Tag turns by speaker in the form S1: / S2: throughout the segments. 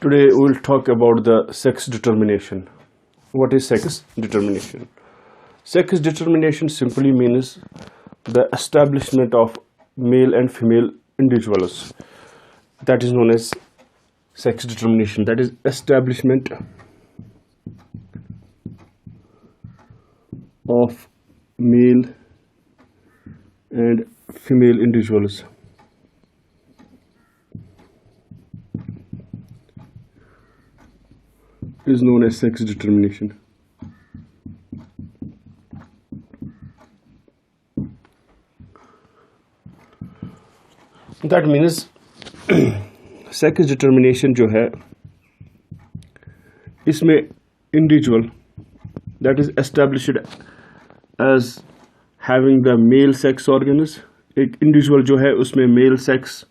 S1: Today we will talk about the sex determination. What is sex determination? Sex determination simply means the establishment of male and female individuals. That is known as sex determination. That is establishment of male and female individuals. Is known as sex determination. That means sex determination जो है इसमें individual that is established as having the male sex organs, एक individual जो है उसमें male sex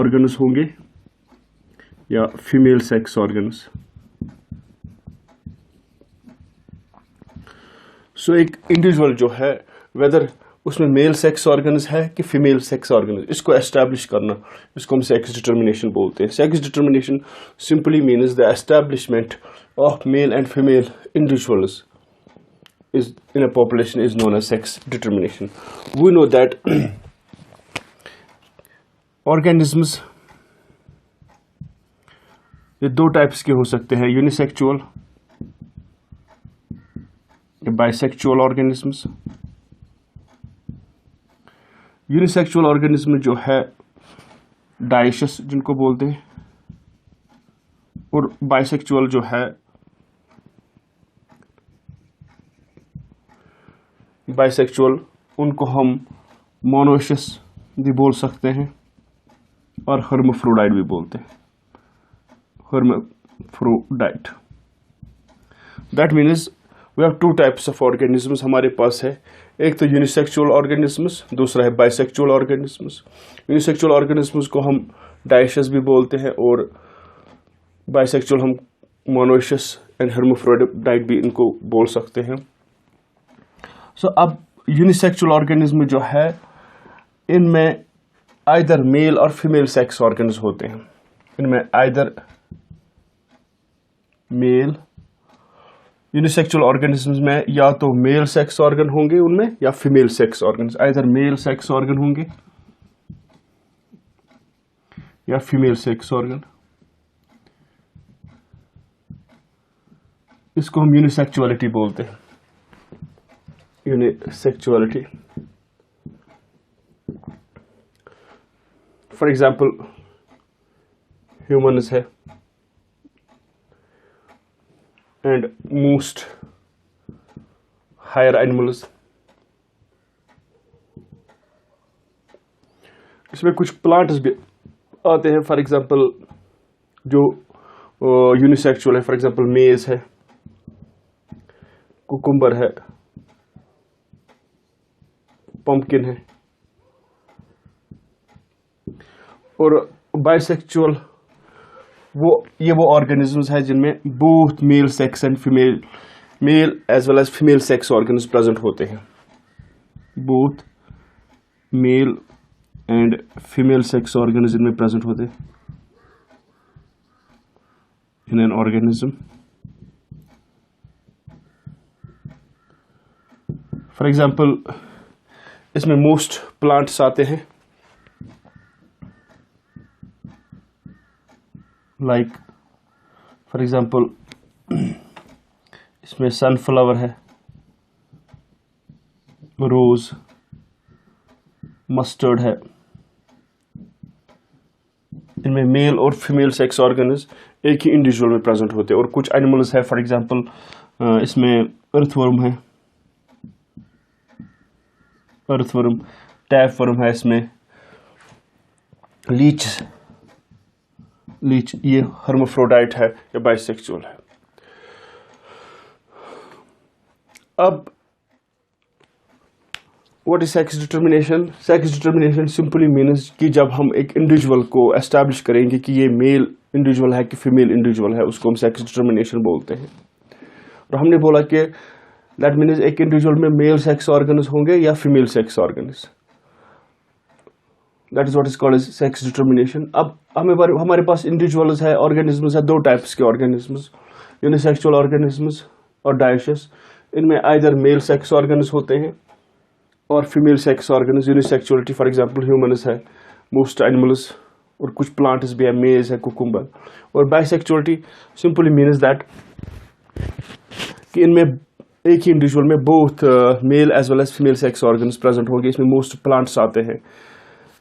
S1: organs होंगे या female sex organs. सो एक इंडिविजुअल जो है वेदर उसमें मेल सेक्स ऑर्गन्स है कि फीमेल सेक्स ऑर्गन्स, इसको एस्टैब्लिश करना, इसको हम सेक्स डिटर्मिनेशन बोलते हैं. Sex determination simply means the establishment of male and female individuals is in a population is known as sex determination. We know that organisms ये दो टाइप्स के हो सकते हैं, यूनिसेक्सुअल या बाइसेक्सुअल ऑर्गेनिजम्स. यूनिसेक्सुअल ऑर्गेनिज्म जो है डाइशस जिनको बोलते हैं, और बाइसेक्सुअल जो है बाइसेक्सुअल उनको हम मोनोशियस भी बोल सकते हैं और हर्माफ्रोडाइट भी बोलते हैं. hermaphrodite. That means we have two types of organisms हमारे पास है. एक तो यूनिसेक्सुअल ऑर्गेनिजम्स, दूसरा है बाइसेक्सुअल ऑर्गेनिजम्स. यूनिसेक्सुअल ऑर्गेनिजम्स को हम डाइशस भी बोलते हैं और बाइसेक्सुअल हम मोनोशियस एंड हर्माफ्रोडाइट भी इनको बोल सकते हैं. सो अब यूनिसेक्सुअल ऑर्गेनिज्म जो है इनमें आइदर मेल और फीमेल सेक्स ऑर्गन्स होते हैं. इनमें आइदर मेल यूनिसेक्सुअल ऑर्गेनिजम्स में या तो मेल सेक्स ऑर्गन होंगे उनमें या female sex organ, either male sex organ होंगे या फीमेल सेक्स ऑर्गन. इसको हम यूनिसेक्सुअलिटी बोलते हैं. यूनिसेक्सुअलिटी फॉर एग्जाम्पल ह्यूमन्स है and most higher animals. इसमें कुछ प्लांट्स भी आते हैं. फॉर एग्जांपल जो यूनिसेक्सुअल है, फॉर एग्जांपल मेज है, कुकुम्बर है, पंपकिन है. और बाइसेक्सुअल वो ऑर्गेनिजम्स है जिनमें both male sex and female, male as well as female sex organs present होते हैं. Both male and female sex organs इनमें प्रेजेंट होते हैं in an organism. For example इसमें मोस्ट प्लांट्स आते हैं लाइक फॉर एग्जाम्पल इसमें सनफ्लावर है, रोज, मस्टर्ड है. इनमें मेल और फीमेल सेक्स ऑर्गन्स एक ही इंडिविजुअल में प्रेजेंट होते हैं. और कुछ एनिमल्स है, फॉर एग्जाम्पल इसमें अर्थवर्म है, अर्थवर्म, टैपवर्म है, इसमें लीच ये हर्माफ्रोडाइट है या बाइसेक्सुअल है. अब what is sex determination? Sex determination simply means कि जब हम एक इंडिविजुअल को एस्टैब्लिश करेंगे कि ये मेल इंडिविजुअल है कि फीमेल इंडिविजुअल है, उसको हम सेक्स डिटर्मिनेशन बोलते हैं. और हमने बोला कि दैट मीन्स एक इंडिविजुअल में मेल सेक्स ऑर्गन्स होंगे या female sex organs. That is what is called as sex determination. अब हमारे पास इंडिविजुअल्स है, ऑर्गेनिजम्स है, दो टाइप्स के ऑर्गेनिजम्स, यूनिसेक्सुअल ऑर्गेनिजम्स और डायोसियस। इनमें आइदर मेल सेक्स ऑर्गन्स होते हैं और female sex organs. Unisexuality for example humans है, मोस्ट एनिमल्स और कुछ प्लांट्स भी है, मेज है, कुकुम्बर। और बाइसेक्सुअलिटी सिंपली मीन्स दैट कि इनमें एक ही इंडिविजुअल में both male as well as female sex organs present होंगे। इसमें मोस्ट प्लांट्स आते हैं,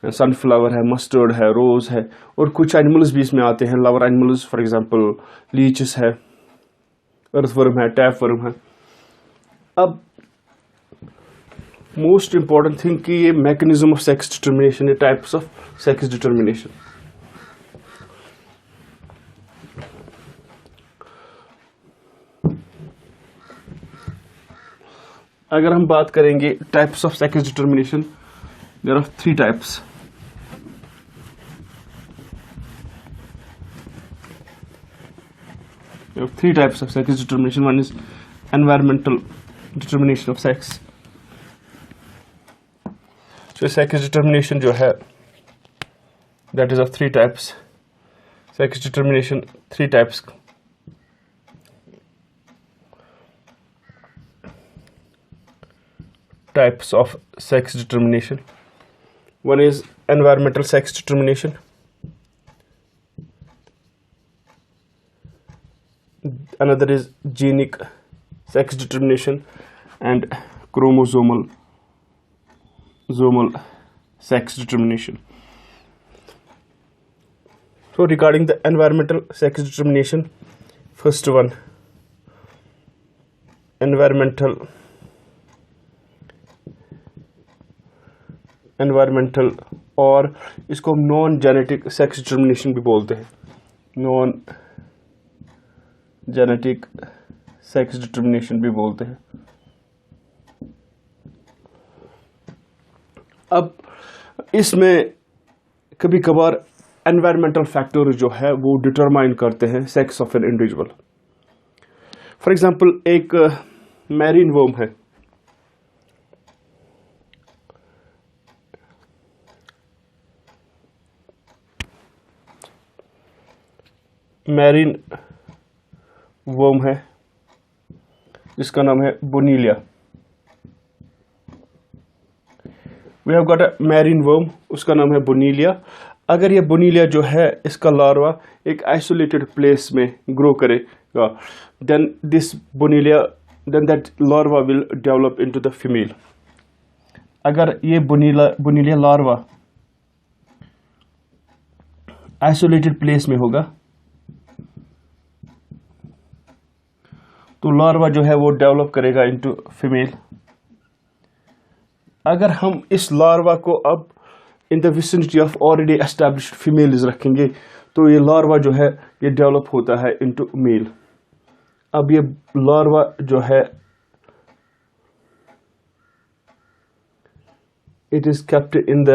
S1: सनफ्लावर है, मस्टर्ड है, रोज है, और कुछ एनिमल्स भी इसमें आते हैं, lower animals for example leeches है, अर्थवर्म है, टैपवर्म है। अब मोस्ट इंपॉर्टेंट थिंग कि ये मैकेनिज्म ऑफ सेक्स डिटर्मिनेशन, ये टाइप्स ऑफ सेक्स डिटर्मिनेशन। अगर हम बात करेंगे types of sex determination, there are 3 types. There are 3 types of sex determination. One is environmental determination of sex. So sex determination जो है that is of 3 types. Sex determination 3 types. Types of sex determination. One is environmental sex determination. Another is genic sex determination and chromosomal sex determination. So regarding the environmental sex determination, first one, environmental और इसको non genetic sex determination भी बोलते हैं, non genetic sex determination भी बोलते हैं। अब इसमें कभी कभार एनवायरमेंटल फैक्टर जो है वो डिटरमाइन करते हैं sex of an individual. For example एक मैरीन वर्म है, मैरीन वर्म है जिसका नाम है Bonellia. We have got a marine worm, उसका नाम है बोनीलिया। अगर ये बोनीलिया जो है इसका लार्वा एक आइसोलेटेड प्लेस में ग्रो करेगा, then this Bonellia, then that larva will develop into the female. अगर ये बोनीलिया लार्वा आइसोलेटेड प्लेस में होगा तो लार्वा जो है वो डेवलप करेगा इनटू फीमेल। अगर हम इस लार्वा को अब इन the vicinity of already established females रखेंगे तो ये लार्वा जो है ये डेवलप होता है इनटू मेल। अब ये लार्वा जो है it is kept in the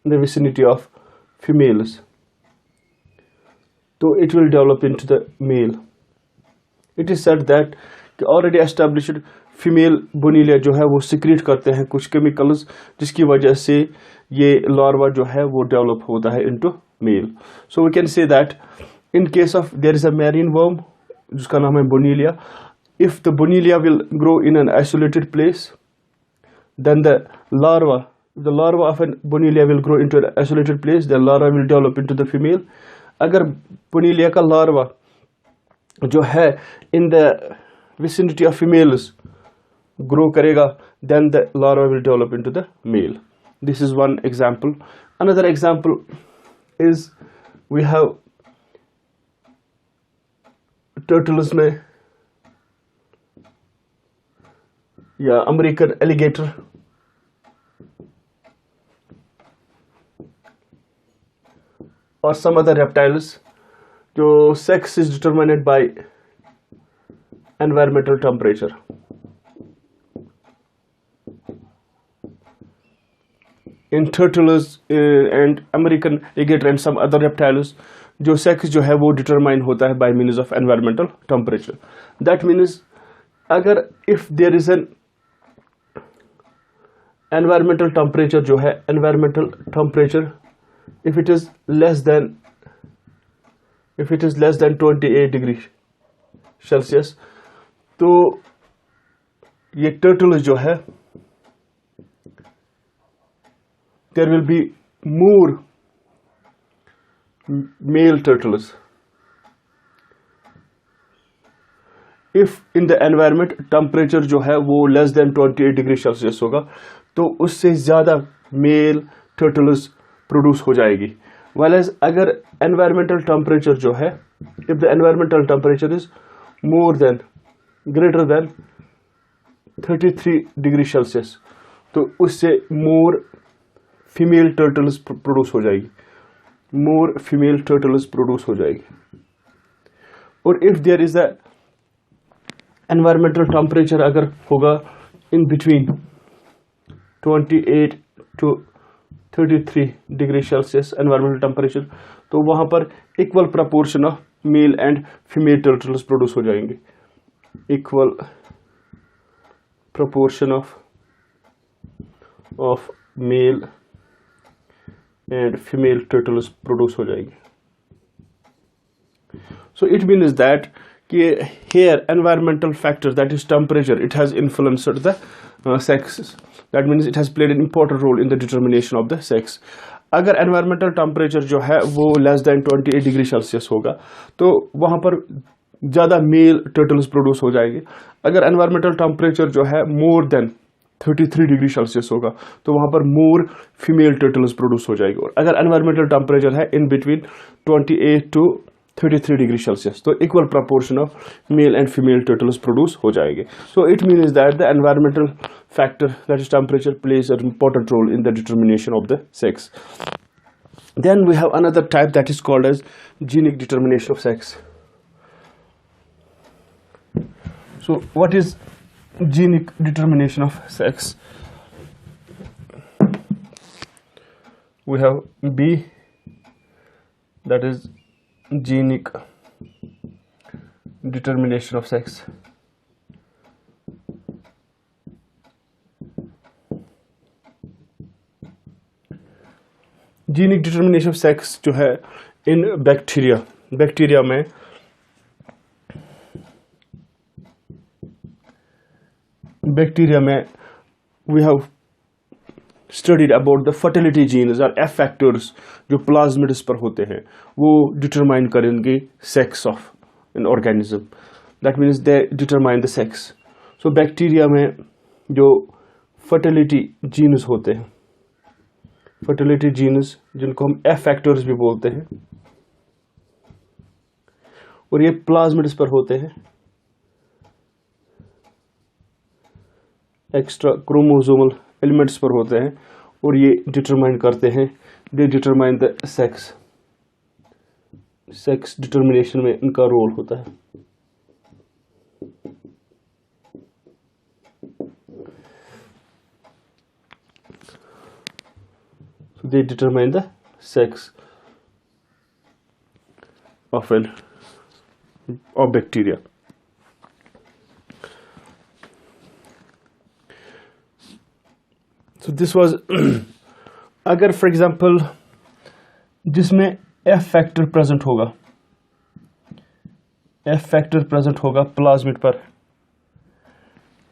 S1: vicinity of females, तो it will develop into the male. It is said that already established female Bonellia जो है वो सिक्रीट करते हैं कुछ केमिकल्स जिसकी वजह से ये लार्वा जो है वो डेवलप होता है into male. So we can say that in case of there is a marine worm जिसका नाम है Bonellia, if the Bonellia will grow in an isolated place then the larva of an Bonellia will grow into an isolated place, the larva will develop into the female. अगर Bonellia का larva जो है in the vicinity of females grow करेगा then the larva will develop into the male. This is one example. Another example is we have turtles में या American alligator, or some other reptiles जो sex is determined by environmental temperature. In turtles and American alligator and some other reptiles जो sex जो है वो determine होता है by means of environmental temperature. That means अगर if there is an environmental temperature जो है, environmental temperature if it is less than 28 degree Celsius, तो ये टर्टल जो है there will be more male turtles. If in the environment temperature जो है वो लेस देन 28 डिग्री सेल्सियस होगा, तो उससे ज्यादा मेल टर्टल्स प्रोड्यूस हो जाएगी। Whereas अगर एनवायरमेंटल टेम्परेचर जो है, if the environmental temperature is greater than 33 degree Celsius, तो उससे मोर फीमेल टर्टल्स प्रोड्यूस हो जाएगी, मोर फीमेल टर्टल्स प्रोड्यूस हो जाएगी। और if there is a environmental temperature अगर होगा in between 28 to 33 degree Celsius environmental temperature, तो वहां पर equal proportion of male and female turtles produce हो जाएंगे, equal proportion of male and female turtles produce हो जाएगी। सो इट मीन्स दैट कि here environmental factors, that is temperature, it has influenced the sex. That means it has played an important role in the determination of the sex. अगर environmental temperature जो है वो less than 28 degree Celsius होगा, तो वहाँ पर ज़्यादा mail turtles produce हो जाएंगे। अगर environmental temperature जो है more than 33 डिग्री सेल्सियस होगा, तो वहाँ पर मोर फीमेल टर्टल्स प्रोड्यूस हो जाएगी। और अगर एनवायरमेंटल टेम्परेचर है in between 28 to 33 degree Celsius, तो equal proportion of male and female turtles produce हो जाएंगे। So it means that the environmental factor, that is temperature, plays an important role in the determination of the sex. Then we have another type that is called as genic determination of sex. So what is genic determination of sex? We have B, that is genic determination of sex. Genic determination of sex जो है in bacteria में we have studied about the fertility genes और F factors जो plasmids पर होते हैं, वो determine करेंगे sex of an organism. That means they determine the sex. So bacteria में जो फर्टिलिटी जीन्स होते हैं, फर्टिलिटी जीन्स जिनको हम एफ फैक्टर्स भी बोलते हैं, और ये प्लाज्मिड्स पर होते हैं, एक्स्ट्रा क्रोमोसोमल एलिमेंट्स पर होते हैं, और ये डिटरमाइन करते हैं, दे डिटरमाइन द सेक्स डिटरमिनेशन में इनका रोल होता है। They determine the sex of bacteria. So this was अगर फॉर एग्जाम्पल जिसमें एफ फैक्टर प्रेजेंट होगा प्लाज्मिड पर,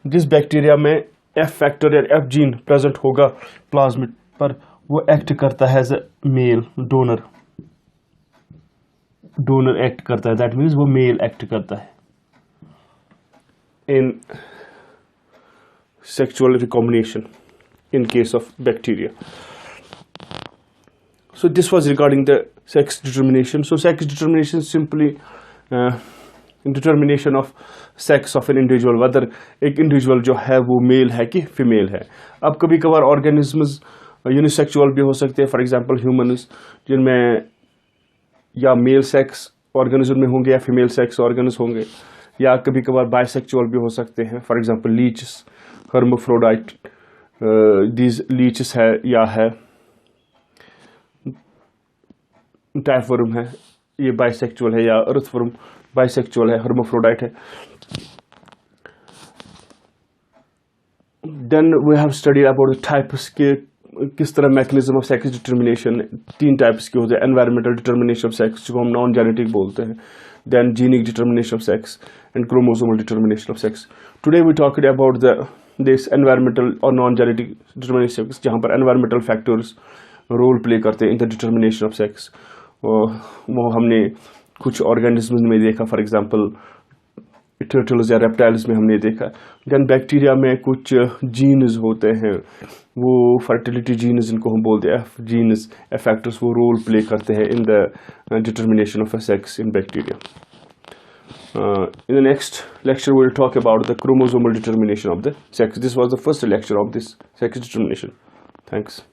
S1: जिस बैक्टीरिया में एफ फैक्टर या एफ जीन प्रेजेंट होगा प्लाज्मिड पर, वो एक्ट करता है as a male donor act करता है। दैट मीन्स वो मेल एक्ट करता है in sexual recombination in case of bacteria. So this was regarding the sex determination. So sex determination simply determination of sex of an individual, whether एक individual जो है वो mail है कि female है। अब कभी कभार ऑर्गेनिज्म्स यूनिसेक्सुअल भी हो सकते हैं, फॉर एग्जांपल ह्यूमन्स, जिनमें या मेल सेक्स ऑर्गेनिज्म में होंगे या फीमेल सेक्स ऑर्गेनिज्म होंगे, या कभी कभार बाइसेक्सुअल भी हो सकते हैं, for example leeches, hermaphrodite, these leeches है या है टाइपवर्म है, ये बाइसेक्सुअल है, या अर्थवर्म बाइसेक्सुअल है, हर्माफ्रोडाइट है। Then we have studied about the types के किस तरह mechanism of sex determination, 3 types के होते हैं, एनवायरमेंटल डिटर्मिनेशन ऑफ सेक्स जिसको हम नॉन जेनेटिक बोलते हैं, then genic determination of sex and chromosomal determination of sex. Today we talked about this environmental और non genetic determination of sex, जहाँ पर एनवायरमेंटल फैक्टर्स रोल प्ले करते हैं in the determination of sex. वो हमने कुछ ऑर्गेनिज्म में देखा, फॉर एग्जांपल टर्टल्स या रेप्टाइल्स में हमने देखा. देन बैक्टीरिया में कुछ जीन्स होते हैं, वो फर्टिलिटी जीन्स जिनको हम बोलते हैं, एफ जीन्स, फैक्टर्स, वो रोल प्ले करते हैं in the determination of a sex in bacteria. In the next lecture we'll talk about the chromosomal determination of the sex. This was the first lecture of this sex determination. Thanks.